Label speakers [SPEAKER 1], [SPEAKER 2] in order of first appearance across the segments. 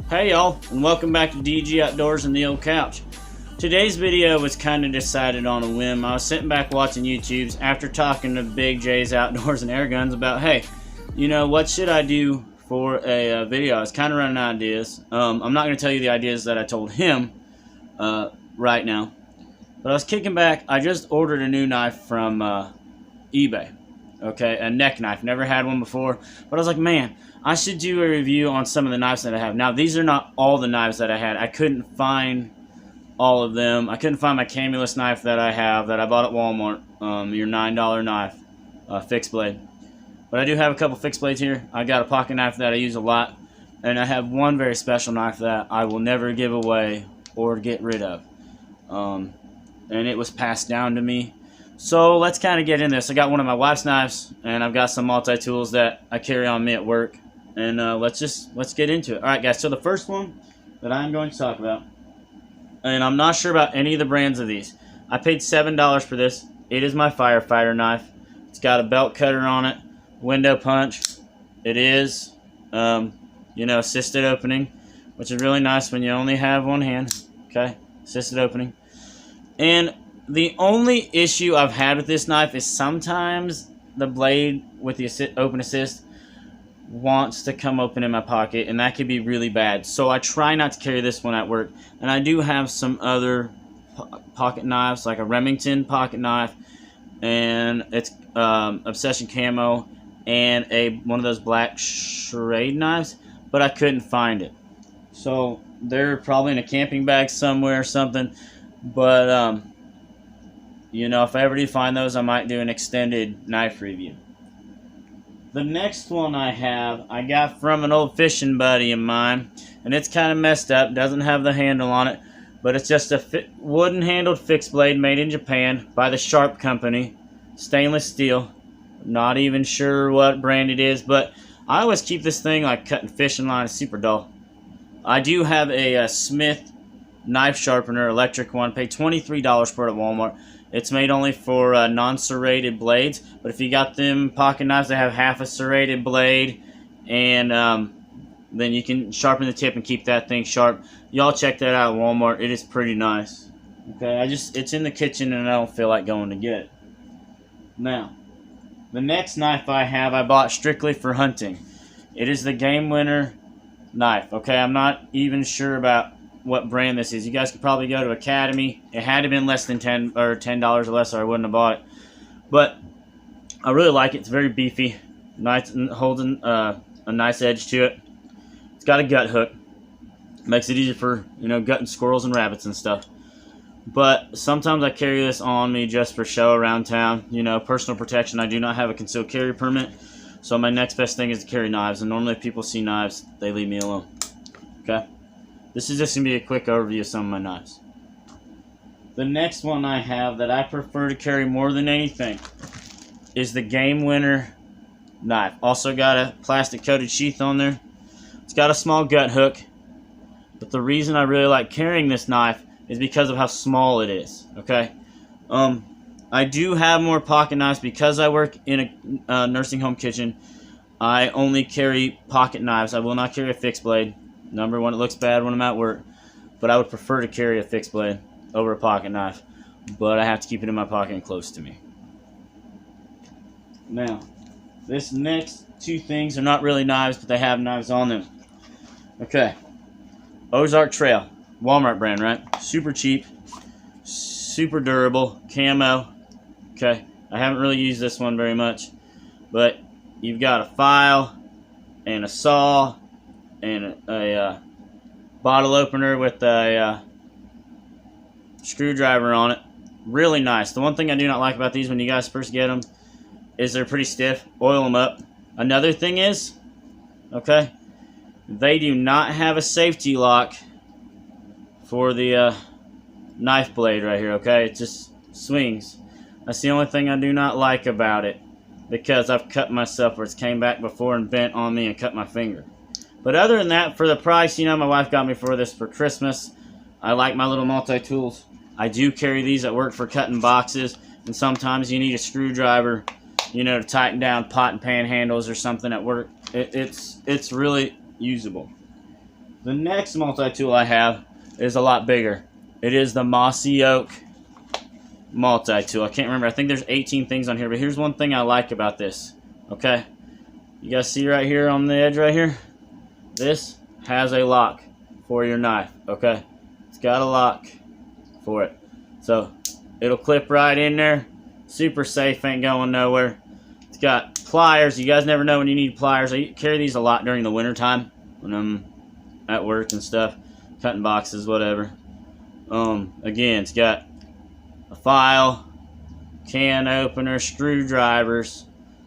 [SPEAKER 1] Hey y'all, and welcome back to DG Outdoors and the Old Couch. Today's video was kind of decided on a whim. I was sitting back watching YouTubes after talking to Big J's Outdoors and Air Guns about, hey, you know, what should I do for a video? I was kind of running out of ideas. I'm not going to tell you the ideas that I told him right now. But I was kicking back. I just ordered a new knife from eBay. Okay, a neck knife. Never had one before. But I was like, man, I should do a review on some of the knives that I have. Now, these are not all the knives that I had. I couldn't find all of them. I couldn't find my camulus knife that I have that I bought at Walmart. Your $9 knife, fixed blade. But I do have a couple fixed blades here. I got a pocket knife that I use a lot. And I have one very special knife that I will never give away or get rid of. And it was passed down to me. So let's kind of get in this. I got one of my wife's knives, and I've got some multi-tools that I carry on me at work. And let's get into it. All right, guys. So the first one that I'm going to talk about, and I'm not sure about any of the brands of these. I paid $7 for this. It is my Firefighter knife. It's got a belt cutter on it, window punch. It is, you know, assisted opening, which is really nice when you only have one hand. Okay, assisted opening. And the only issue I've had with this knife is sometimes the blade with the open assist wants to come open in my pocket, and that could be really bad. So I try not to carry this one at work. And I do have some other pocket knives, like a Remington pocket knife, and it's Obsession Camo, and one of those black charade knives, but I couldn't find it. So they're probably in a camping bag somewhere or something. But you know, if I ever do find those, I might do an extended knife review. The next one I have, I got from an old fishing buddy of mine, and it's kind of messed up, doesn't have the handle on it, but it's just a wooden handled fixed blade made in Japan by the Sharp company, stainless steel. Not even sure what brand it is, but I always keep this thing like cutting fishing line. It's super dull. I do have a Smith knife sharpener, electric one. Paid $23 for it at Walmart. It's made only for non-serrated blades, but if you got them pocket knives that have half a serrated blade, and then you can sharpen the tip and keep that thing sharp. Y'all check that out at Walmart. It is pretty nice. Okay, it's in the kitchen and I don't feel like going to get it. Now, the next knife I have, I bought strictly for hunting. It is the Game Winner knife. Okay, I'm not even sure about what brand this is. You guys could probably go to Academy. It had to have been less than $10 or less, or I wouldn't have bought it. But I really like it. It's very beefy, nice, and holding a nice edge to it. It's got a gut hook. Makes it easier for, you know, gutting squirrels and rabbits and stuff. But sometimes I carry this on me just for show around town. You know, personal protection. I do not have a concealed carry permit, so my next best thing is to carry knives. And normally if people see knives, they leave me alone. Okay? This is just going to be a quick overview of some of my knives. The next one I have that I prefer to carry more than anything is the Game Winner knife. Also got a plastic coated sheath on there. It's got a small gut hook. But the reason I really like carrying this knife is because of how small it is. Okay? I do have more pocket knives because I work in a nursing home kitchen. I only carry pocket knives. I will not carry a fixed blade. Number one, it looks bad when I'm at work, but I would prefer to carry a fixed blade over a pocket knife, but I have to keep it in my pocket and close to me. Now, this next two things are not really knives, but they have knives on them. Okay, Ozark Trail, Walmart brand, right? Super cheap, super durable, camo. Okay, I haven't really used this one very much, but you've got a file and a saw and a bottle opener with a screwdriver on it. Really nice. The one thing I do not like about these when you guys first get them is they're pretty stiff. Oil them up. Another thing is, okay, they do not have a safety lock for the knife blade right here, okay? It just swings. That's the only thing I do not like about it, because I've cut myself where it's came back before and bent on me and cut my finger. But other than that, for the price, you know, my wife got me for this for Christmas. I like my little multi-tools. I do carry these at work for cutting boxes, and sometimes you need a screwdriver, you know, to tighten down pot and pan handles or something at work. It's really usable. The next multi-tool I have is a lot bigger. It is the Mossy Oak Multi-Tool. I can't remember. I think there's 18 things on here, but here's one thing I like about this. Okay, you guys see right here on the edge right here? This has a lock for your knife. Okay, it's got a lock for it, so it'll clip right in there. Super safe, ain't going nowhere. It's got pliers. You guys never know when you need pliers. I carry these a lot during the winter time when I'm at work and stuff, cutting boxes, whatever. Again, it's got a file, can opener, screwdrivers,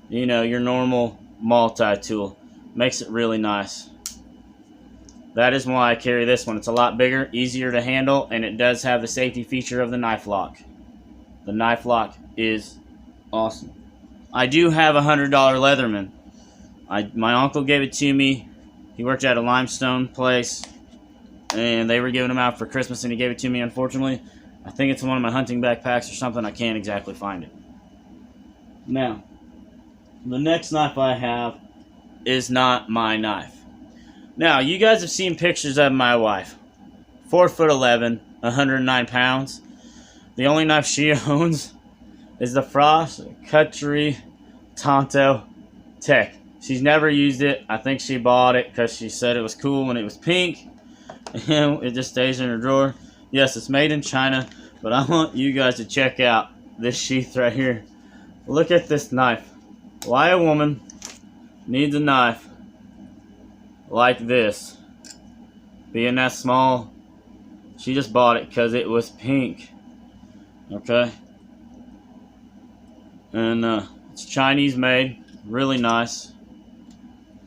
[SPEAKER 1] you know, your normal multi-tool. Makes it really nice. That is why I carry this one. It's a lot bigger, easier to handle, and it does have the safety feature of the knife lock. The knife lock is awesome. I do have a $100 Leatherman. My uncle gave it to me. He worked at a limestone place, and they were giving them out for Christmas, and he gave it to me, unfortunately. I think it's in one of my hunting backpacks or something. I can't exactly find it. Now, the next knife I have is not my knife. Now, you guys have seen pictures of my wife. 4'11", 109 pounds. The only knife she owns is the Frost Cutlery Tonto Tech. She's never used it. I think she bought it because she said it was cool when it was pink. And it just stays in her drawer. Yes, it's made in China, but I want you guys to check out this sheath right here. Look at this knife. Why a woman needs a knife like this, being that small? She just bought it because it was pink. Okay, and it's Chinese made, really nice.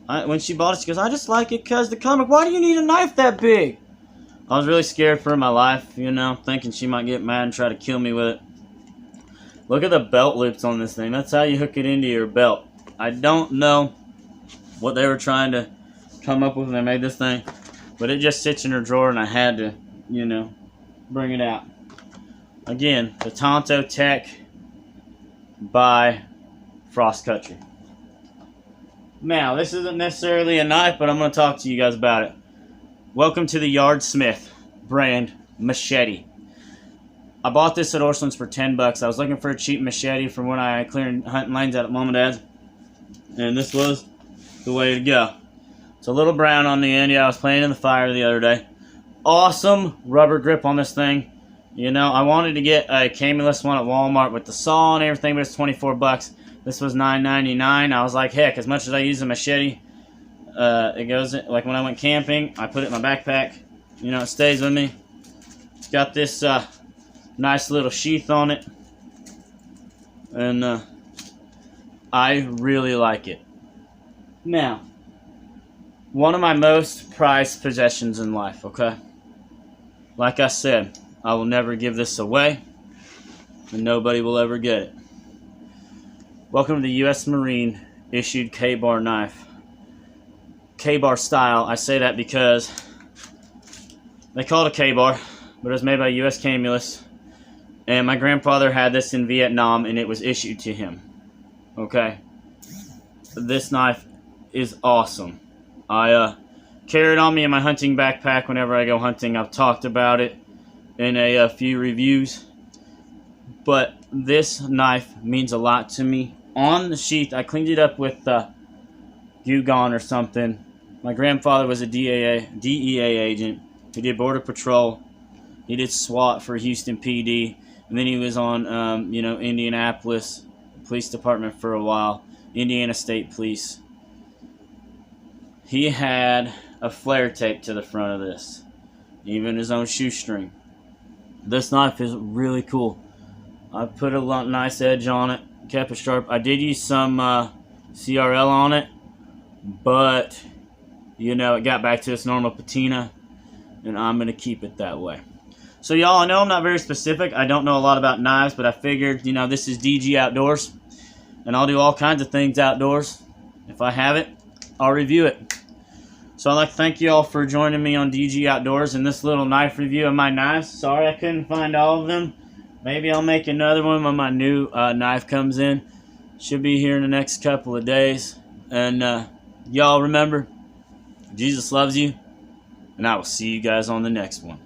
[SPEAKER 1] When she bought it, she goes, "I just like it because the comic. Why do you need a knife that big?" I was really scared for my life, you know, thinking she might get mad and try to kill me with it. Look at the belt loops on this thing. That's how you hook it into your belt. I don't know what they were trying to come up with when they made this thing, but it just sits in her drawer, and I had to, you know, bring it out. Again, the Tonto Tech by Frost Cutlery. Now, this isn't necessarily a knife, but I'm going to talk to you guys about it. Welcome to the Yardsmith brand Machete. I bought this at Orscheln's for 10 bucks. I was looking for a cheap machete from when I cleared hunting lanes out at Mom and Dad's, and this was the way to go. It's a little brown on the end. Yeah, I was playing in the fire the other day. Awesome rubber grip on this thing. You know, I wanted to get a cameless one at Walmart with the saw and everything, but it's 24 bucks. This was $9.99. I was like, heck, as much as I use a machete, it goes in, like when I went camping, I put it in my backpack. You know, it stays with me. It's got this nice little sheath on it, and I really like it. Now, one of my most prized possessions in life, okay? Like I said, I will never give this away, and nobody will ever get it. Welcome to the U.S. Marine issued K-bar knife. K-bar style. I say that because they call it a K-bar, but it was made by U.S. Camulus. And my grandfather had this in Vietnam, and it was issued to him. Okay? This knife is awesome. I carry it on me in my hunting backpack whenever I go hunting. I've talked about it in a few reviews. But this knife means a lot to me. On the sheath, I cleaned it up with Goo Gone or something. My grandfather was a DEA agent. He did Border Patrol. He did SWAT for Houston PD. And then he was on, you know, Indianapolis Police Department for a while. Indiana State Police. He had a flare tape to the front of this. Even his own shoestring. This knife is really cool. I put a nice edge on it. Kept it sharp. I did use some CRL on it. But, you know, it got back to its normal patina. And I'm going to keep it that way. So, y'all, I know I'm not very specific. I don't know a lot about knives. But I figured, you know, this is DG Outdoors. And I'll do all kinds of things outdoors. If I have it, I'll review it. So I'd like to thank you all for joining me on DG Outdoors in this little knife review of my knives. Sorry I couldn't find all of them. Maybe I'll make another one when my new knife comes in. Should be here in the next couple of days. And y'all remember, Jesus loves you. and I will see you guys on the next one.